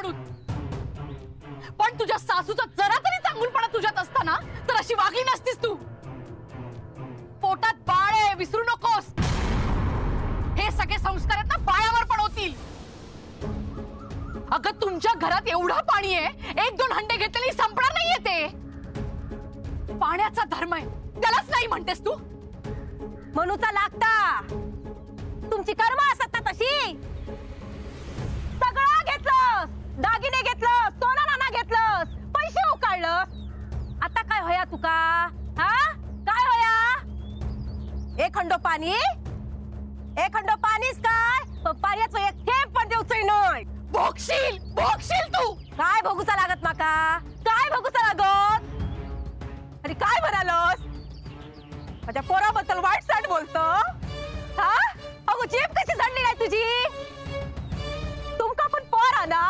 म्हणून, पण तुझ्या सासूचा जरा तरी चांगुलपणा तुझ्त असताना तर अशी वागली नसतीस तू. पोटात बाळ आहे, विसरू नकोस. हे सगळे संस्कार आहेत ना बाळावर पण होतील. अगं तुमच्या घरात एवढं पाणी आहे, 1-2 हंडे घेतलेली संपणार नाहीये ते. पाण्याचा धर्म आहे, त्यालाच नाही म्हणतेस तू. म्हणूचा लागता तुमची कर्म असत ना तशी. सगळं घेतलं, दागिने घेतलं, सोना नाना घेतलं, पैसे उकाळलं. आता काय होया तुका? हा काय होया? एक खंडो पाणी, एक खंडो पाणीच काय, पण पाण्याचं एक थेंब पण देऊच नाही. भोगशील भोगशील तू. काय भोगूचा लागत माका? काय भोगूचा लागत? अरे काय म्हणालोस? माझ्या पोराबद्दल वाईट साट बोलतो हा? अगो जीभ कशी झडली नाही तुझी? तुमका पण पोर आना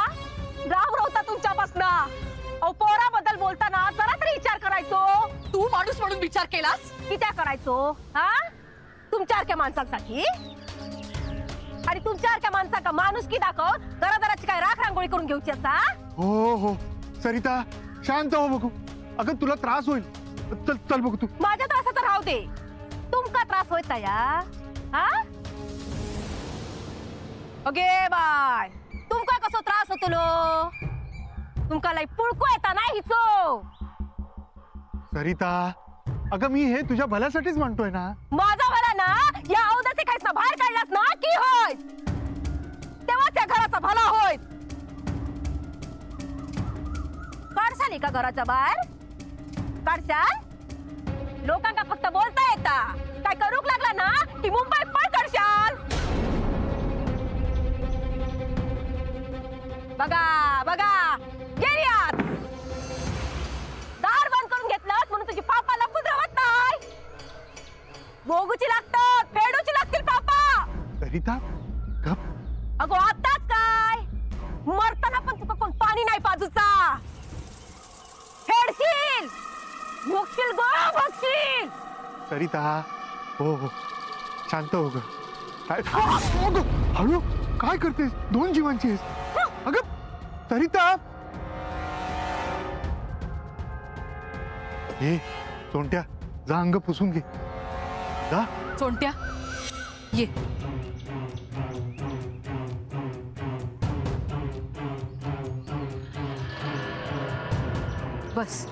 राम रवता तुमच्यापासून. अहो पोराबद्दल बोलताना जरा तरी विचार करायचो. तू माणूस म्हणून विचार केलास? किती करायचो हा तुमच्यासारख्या माणसांसाठी? आणि तुमच्यासारख्या माणसाका माणूस की दाखव घरादाराची काय राख रांगोळी करून घेऊची असा? हो हो सरिता शांत हो बघू. अगं तुला त्रास होईल. चल चल बघू तू. माझ्या त्रासाचा राहू दे, तुमका त्रास होता या हा? अगे बाय तुमका कसो त्रास होतो लो? तुमका लई पुळको येता नाही हिचो. सरिता अगं मी हे तुझ्या भल्यासाठीच म्हणतोय ना. माझा भला ना या औदाचे काहीच ना बाहेर काढलास ना की होय तेव्हा त्या घराचा भला होय. काढशाल का घराच्या बाहेर? काढशाल? लोकांना फक्त बोलता येता, काय करूक लागला ना की मुंबईत पण काढशाल. बघा बघा गेरियात दार बंद करून घेतलं म्हणून तुझी पापाला पुजवत नाही. भोगूची लागतात, फेडूची लागतील पापा. सरिता गप. अगो आताच काय मरताना पण तुका कोण पाणी नाही पाजूचा. फेडशील भोगशील गो भोगशील. सरिता हो हो शांत हो ग. काय अगं, हळू काय करतेस? 2 जीवांची आहेस. अगं सरिता हे सोंट्या जा अंग पुसून घे जा. सोंट्या ये. बस.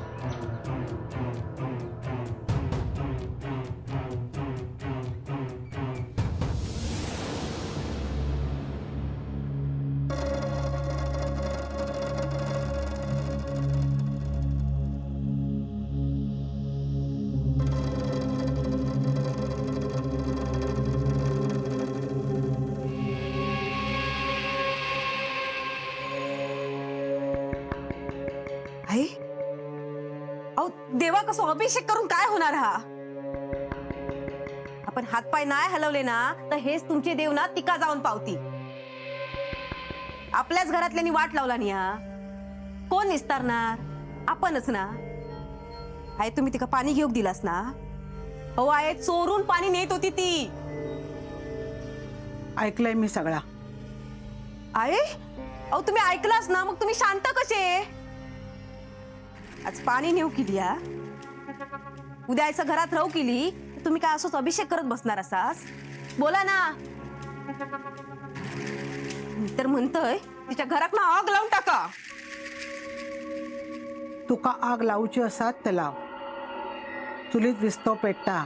आई अहो देवा कसं अभिषेक करून काय होणार हा? आपण हातपाय नाही हलवले ना तर हेच तुमचे देव ना तिका जाऊन पावती. आपल्याच घरातल्यांनी वाट लावला नाही हा. कोण निस्तारणार? आपणच ना. आहे तुम्ही तिका पाणी घेऊक दिलास ना? हो आहे चोरून पाणी नेत होती ती. ऐकलंय मी सगळा. आहे अहो तुम्ही ऐकलास ना मग तुम्ही शांत कसे? आज पाणी नेऊ केली हा, उद्या यायचं घरात राहू केली तर तुम्ही काय असंच अभिषेक करत बसणार असास? बोला ना. तर म्हणतोय तिच्या घरात ना आग लावून टाका. तुका आग लावची असात तर लाव. चुलीत विस्तो पेटता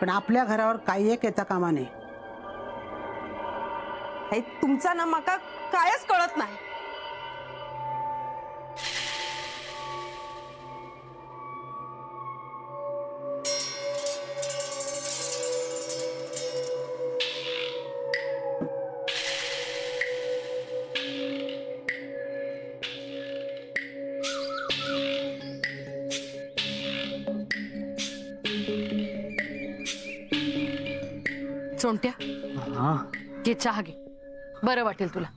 पण आपल्या घरावर काही एक येता कामा नये. हे तुमचा ना माका कायच कळत नाही. सोंट्या हा घे चहा घे, बरं वाटेल तुला.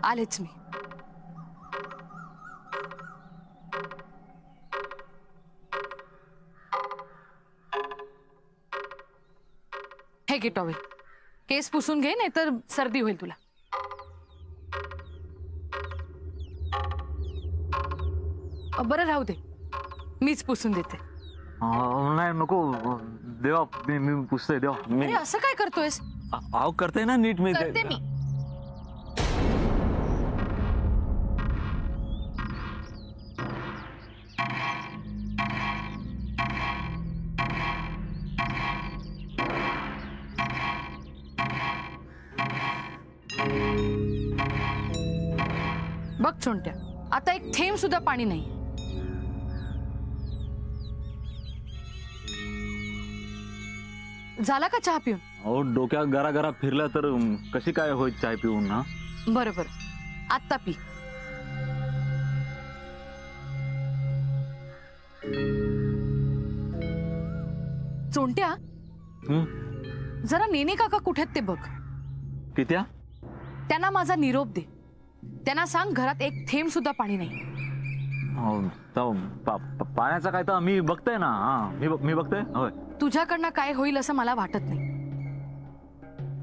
आलेच मी. हे घे टॉवेल, केस पुसून घे, नाही तर सर्दी होईल तुला. बरं राहू दे, मीच पुसून देते. नाही नको देवा, मी पुसतोय देवा. अरे असं काय करतोयस? आव करते ना नीट मी. करते मी. बघ छोट्या, आता एक थेंब सुद्धा पाणी नाही. झाला का चहा पिऊन? अहो डोक्यात गरा गरा फिरला तर कशी काय होईल चाय पिऊन ना. बरं बरं, आत्ता पी. चोंट्या, जरा नेने काका कुठे आहेत ते बघ. कित्या? त्यांना माझा निरोप दे. त्यांना सांग घरात एक थेंब सुद्धा पाणी नाही. पाण्याचा काय तर मी बघतोय ना. मी बघतोय. होय, तुझ्याकडनं काय होईल असं मला वाटत नाही.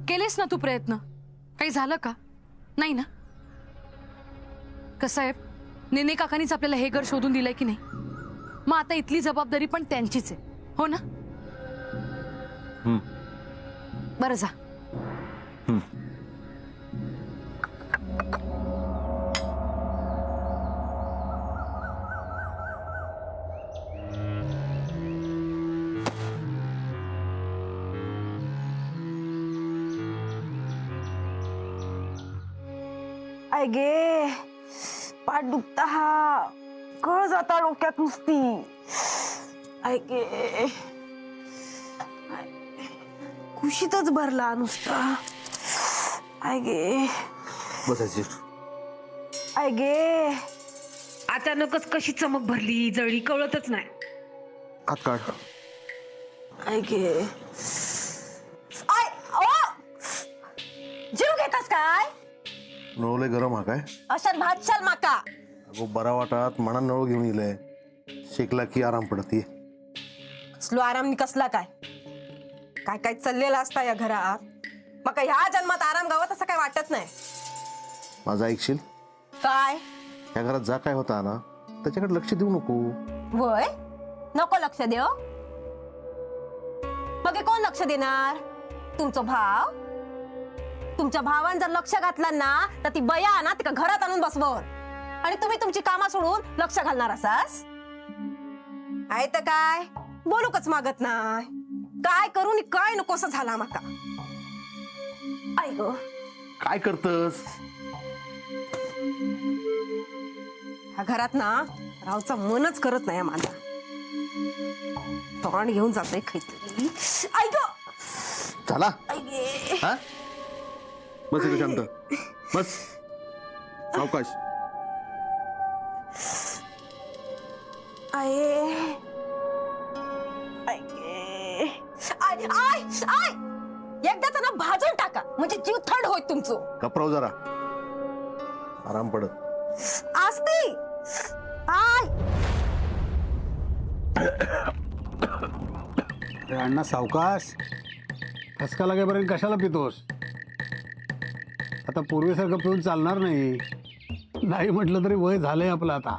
केलेस ना तू प्रयत्न? काही झालं का? नाही ना? कसं आहे, नेने काकांनीच आपल्याला हे घर शोधून दिलंय की नाही, मग आता इथली जबाबदारी पण त्यांचीच आहे, हो ना? बरं जा. आय गे, पाठ दुखता हा, कळ जाता डोक्यात नुसती. आय गे, खुशीतच भरला नुसता. आय गे, बसायची. आय गे, अचानकच कशी चमक भरली, जळली, कळतच नाही. हात काढ. आय गे, आय ओ, जीव घेतास काय? नळले गरम हा काय? अशात भातशाल माका. अगो बरा वाटात म्हणा नळ घेऊन येलंय. शेकला की आराम पडती. कसलो आराम कसला काय? काय काय चाललेला असता या घरात. मका ह्या जन्मात आराम गावात असं काय वाटत नाही. माझा ऐकशील? काय? या घरात जा काय होता ना त्याच्याकडे लक्ष देऊ नको. वय नको लक्ष देव. मग हे कोण लक्ष देणार? तुमचा भाव. तुमच्या भावान जर लक्ष घातलं ना तर ती बया ना तिका घरात आणून बसवर, आणि तुम्ही तुमची कामं सोडून लक्ष घालणार असास. आहे तर काय बोलूकच मागत नाही. काय करू नि काय नको असं झाला माका. आई गो, काय करतस? ह्या घरात ना रावचा मनच करत नाही माझा. तोंड घेऊन जातोय खैतरी. आई गो, झाला आई गे. हा? बस इथे शांत बस. सावकाश. आये, आय गे, आय आय आय, एकदाच ना भाजून टाका म्हणजे जीव थंड होईल तुमचं. कपराव जरा आराम पडत. आस्ती आय. अण्णा सावकाश. ठसका लागेपर्यंत कशाला पितोस? आता पूर्वीसारखं पिऊन चालणार नाही. नाही म्हटलं तरी वय झालंय आपलं आता.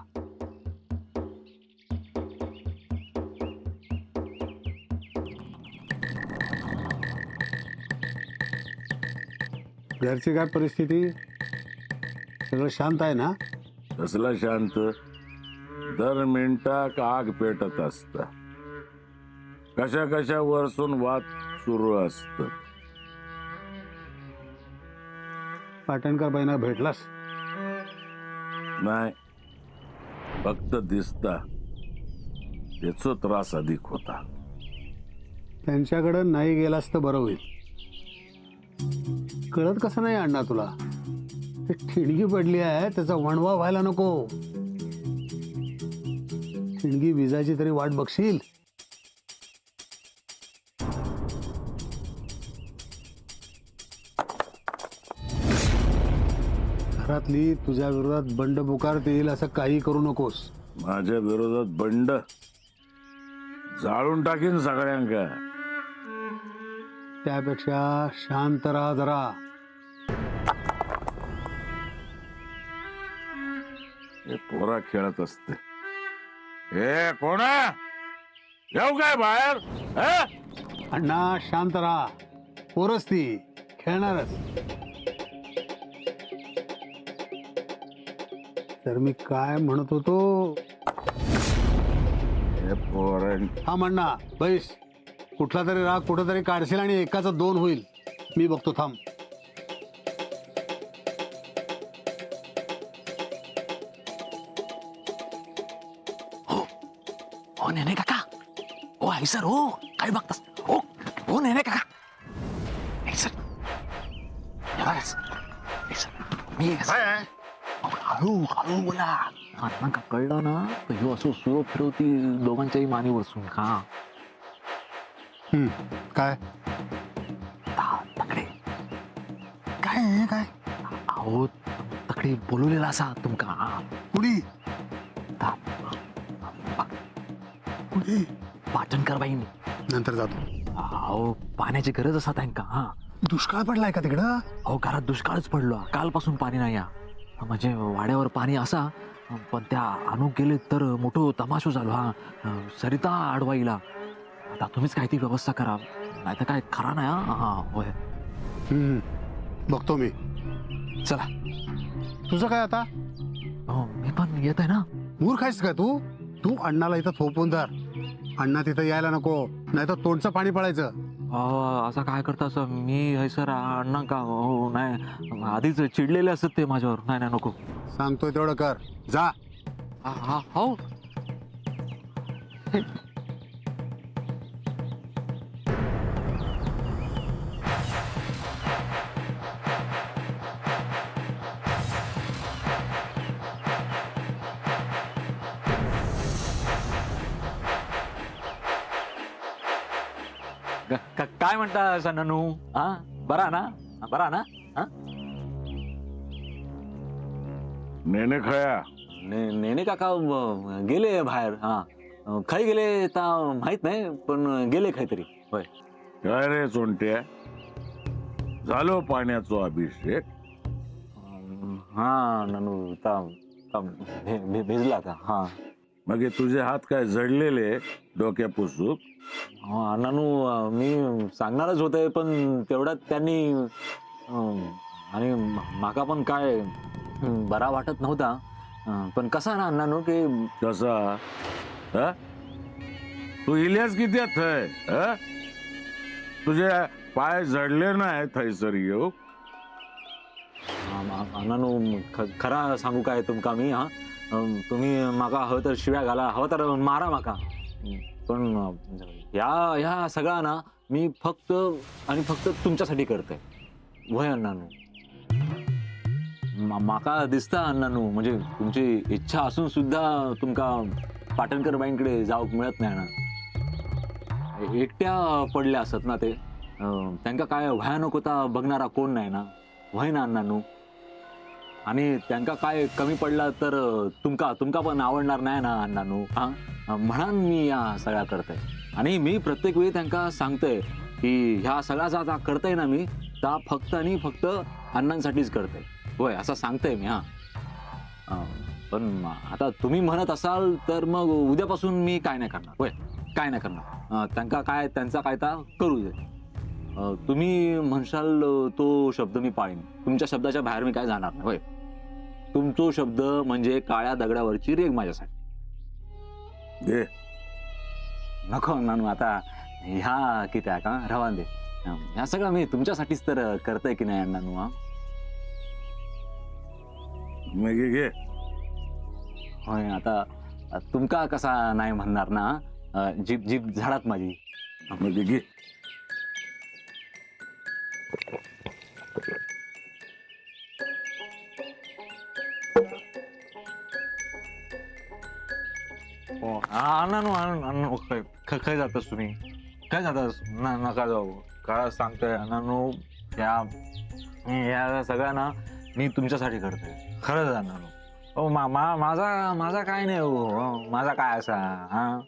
घरची काय परिस्थिती? सगळं शांत आहे ना? कसला शांत? दर मिनिटाक आग पेटत असत. कशा कशा वरसून वाद सुरू असत. पाटणकर बाईंना भेटलास? नाही, फक्त दिसता त्याचा त्रास अधिक होता. त्यांच्याकडे नाही गेलास तर बरं होईल. कळत कसं नाही अण्णा तुला? ते ठिणगी पडली आहे, त्याचा वणवा व्हायला नको. ठिणगी विजाची तरी वाट बघशील. घरातली तुझ्या विरोधात बंड पुकारता येईल असं काही करू नकोस. माझ्या विरोधात बंड? जाळून टाकीन सगळ्यांका. त्यापेक्षा शांत राहा जरा. हे पोरा खेळत असते. हे कोण आहे? येऊ काय बाहेर? अण्णा शांत राहा. पोरच ती खेळणारच. तर मी काय म्हणत होतो. हे पोर हा म्हणणा बैस. कुठला तरी राग कुठंतरी काढशील आणि एकाचा दोन होईल. मी बघतो थांब. हो नेने काका. ओ आई सर हो काय बघतास. हो हो नेने काका. आई सर मी हळू हळू बोला. अण्णा का कळलं ना तर ह्यो असं सुरू फिरवती दोघांच्याही मानी बसून का. काय तकडे काय आहे, काय अहो तकडे बोलवलेला असा तुमका. कुणी कुणी पाटणकर बाई. नंतर जातो. अहो पाण्याची गरज असा त्यांका. हा दुष्काळ पडलाय का तिकडं. अहो घरात दुष्काळच पडलो. कालपासून पाणी नाही या. म्हणजे वाड्यावर पाणी असा पण त्या आणू गेले तर मोठं तमाशो झालो. हा सरिता अडवाईला. आता तुम्हीच काय ती व्यवस्था करा नाही तर काय खरा नाही. हा होय बघतो मी. चला. तुझं काय आता. मी पण येत आहे ना. मूर्ख आहेस काय तू. तू अण्णाला इथं थोपवून धर. अण्णा तिथं यायला नको नाही तर तोंडचं पाणी पडायचं. असं काय करता असं मी है सर अण्णा का. हो नाही आधीच चिडलेले असत ते माझ्यावर. नाही नाही नको. सांगतोय तेवढं कर. जा. हा हो काय म्हणता सननू. हा बरा ना. बरा ना. हा नेने खया. नेने काका गेले बाहेर. हा खाई गेले ता माहित नाही पण गेले काहीतरी. होय काय रे चोंट्या झालो पाण्याचा अभिषेक. हा ननू ता भिजला का. हा मग हे तुझे हात काय जडलेले डोक्या पुसूक. नानू मी सांगणारच होते पण तेवढ्यात त्यांनी आणि माका पण काय बरा वाटत नव्हता. पण कसा ना अण्णानू की कसा. हा? तू इल्यास किती थंय. तुझे पाय जडले नाही थैसर येऊ. अण्णानू खरा सांगू काय तुमका मी. हा तुम्ही माका हवं तर शिव्या घाला हवं तर मारा माका. पण ह्या सगळा ना मी फक्त आणि फक्त तुमच्यासाठी करतोय. वय अण्णानू. माका दिसता अण्णानू म्हणजे तुमची इच्छा असून सुद्धा तुमका पाटणकर बाईंकडे जाऊक मिळत नाही ना. एकट्या पडल्या असत ना ते. त्यांका काय भयानक होता बघणारा कोण नाही ना. वय ना अण्णानू. आणि त्यांका काय कमी पडला तर तुमका पण आवडणार नाही ना अण्णानू. हा म्हणून मी या सगळ्या करतोय. आणि मी प्रत्येक वेळी त्यांना सांगतोय की ह्या सगळ्याचा आता करतोय ना मी त्या फक्त आणि फक्त अण्णांसाठीच करतोय. होय असं सांगतोय मी. हा पण आता तुम्ही म्हणत असाल तर मग उद्यापासून मी काय नाही करणार. होय काय नाही करणार. त्यांना काय त्यांचा काय ता करू दे. तुम्ही म्हणशाल तो शब्द मी पाळीन. तुमच्या शब्दाच्या बाहेर मी काय जाणार नाही. होय तुमचा शब्द म्हणजे काळ्या दगडावरची रेग माझ्यासाठी. दे. नको नानू आता ह्या किती आहे का रवान दे. ह्या सगळं मी तुमच्यासाठीच तर करतोय की नाही नानू. हा मग घे. होय आता तुमका कसा नाही म्हणणार ना. जीप जीप झाडात माझी. मग घे. नानू खय जातस तुम्ही. काय जातस नका जाऊ. काय सांगतोय नानू. या सगळ्या ना मी तुमच्यासाठी करतोय. खरंच नानू. हो माझा काय नाही. हो माझा काय असा. हा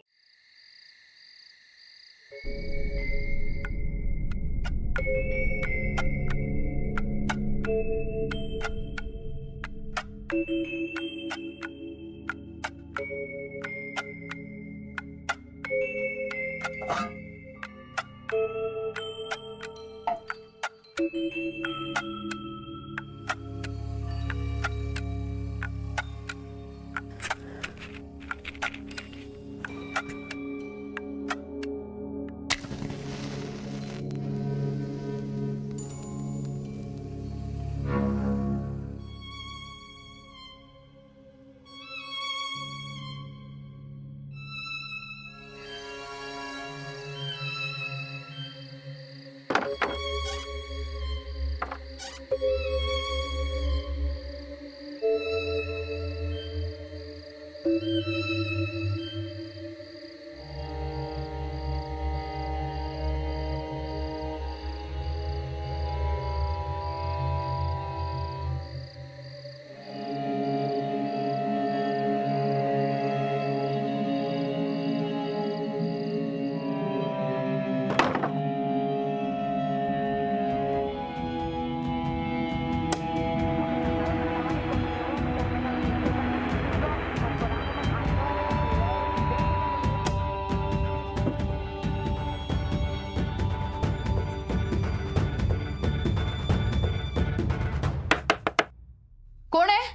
कोण आहे?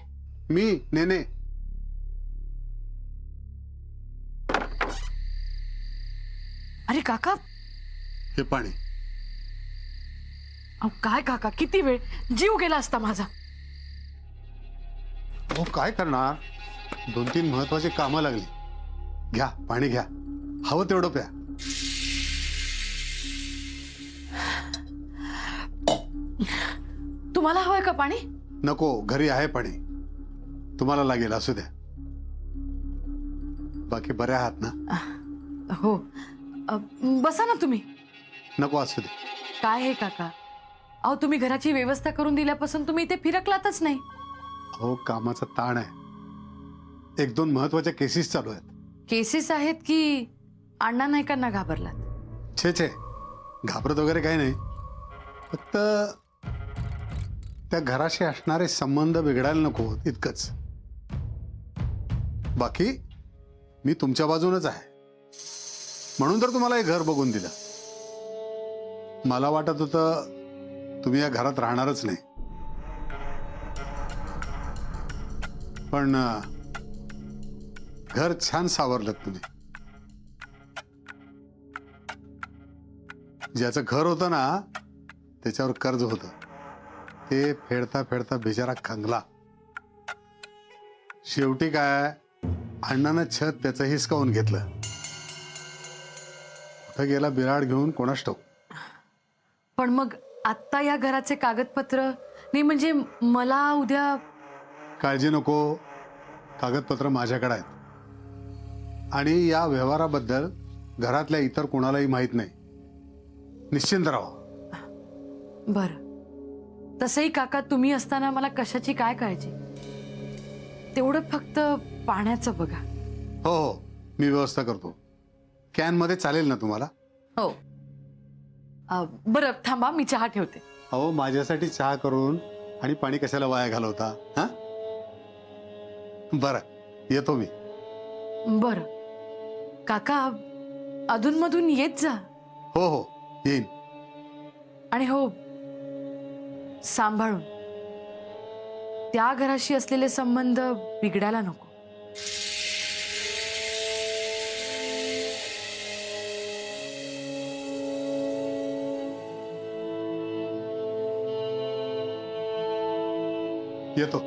मी नेने. अरे काका, हे पाणी. अहो काय काका, किती वेळ, जीव गेला असता माझा. हो काय करणार, 2-3 महत्वाची कामं लागली. घ्या पाणी घ्या, हवं तेवढं प्या. तुम्हाला हवंय का पाणी? नको, घरी आहे पाणी. तुम्हाला लागेल, असू द्या. बाकी बऱ्या आहात ना? हो. बसा ना तुम्ही. नको, असू दे. काय हे काका, अहो तुम्ही घराची व्यवस्था करून दिल्यापासून तुम्ही इथे फिरकलातच नाही. हो, कामाचा ताण आहे. 1-2 महत्वाच्या केसेस चालू आहेत. केसेस आहेत की अण्णा नायकांना घाबरलात? छे छे, घाबरत वगैरे काही नाही. फक्त त्या घराशी असणारे संबंध बिघडायला नको इतकंच. बाकी मी तुमच्या बाजूनच आहे, म्हणून तर तुम्हाला हे घर बघून दिलं. मला वाटत होतं तुम्ही या घरात राहणारच नाही, पण घर छान सावरलं तुम्ही. ज्याचं घर होतं ना, त्याच्यावर कर्ज होतं, ते फेडता फेडता बिचारा खंगला. शेवटी काय, अण्णानं छत त्याचं हिसकावून घेतलं. कुठं गेला बिराड घेऊन कोणास ठाऊक. पण मग आत्ता या घराचे कागदपत्र नाही, म्हणजे मला उद्या. काळजी नको, कागदपत्र माझ्याकडे आहेत. आणि या व्यवहाराबद्दल घरातल्या इतर कोणालाही माहित नाही. निश्चिंत राहा. बरं, तसंही काका तुम्ही असताना मला कशाची काय काळजी. तेवढं फक्त पाण्याचं बघा. हो हो, मी व्यवस्था करतो. कॅन मध्ये चालेल ना तुम्हाला? हो. बरं थांबा, मी चहा ठेवते. अहो, माझ्यासाठी चहा करून आणि पाणी कशाला वाया घालवता? हा, बरं, येतो मी. बरं काका, अधूनमधून येत जा. हो हो, येईन. आणि हो, सांभाळून. त्या घराशी असलेले संबंध बिघडायला नको. येतो.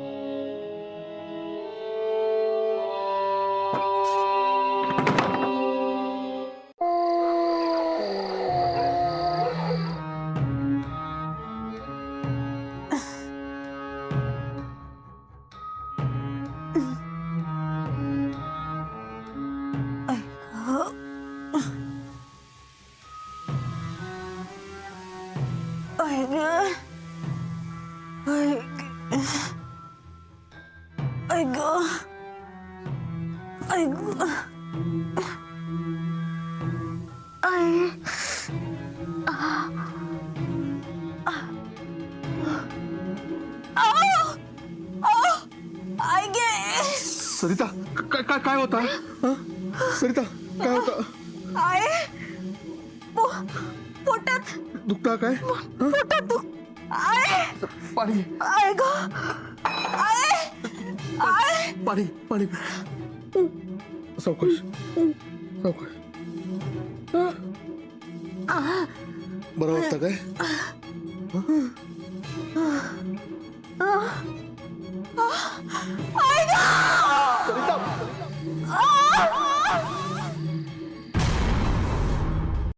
सरिता काय काय काय होता सरिता काय होता आहे पोटात दुखता काय पोटात दुख आहे पाणी आहे ग आहे आहे पाणी पाणी सावकाश सावकाश बरं वाटतं काय आहे ग सरिता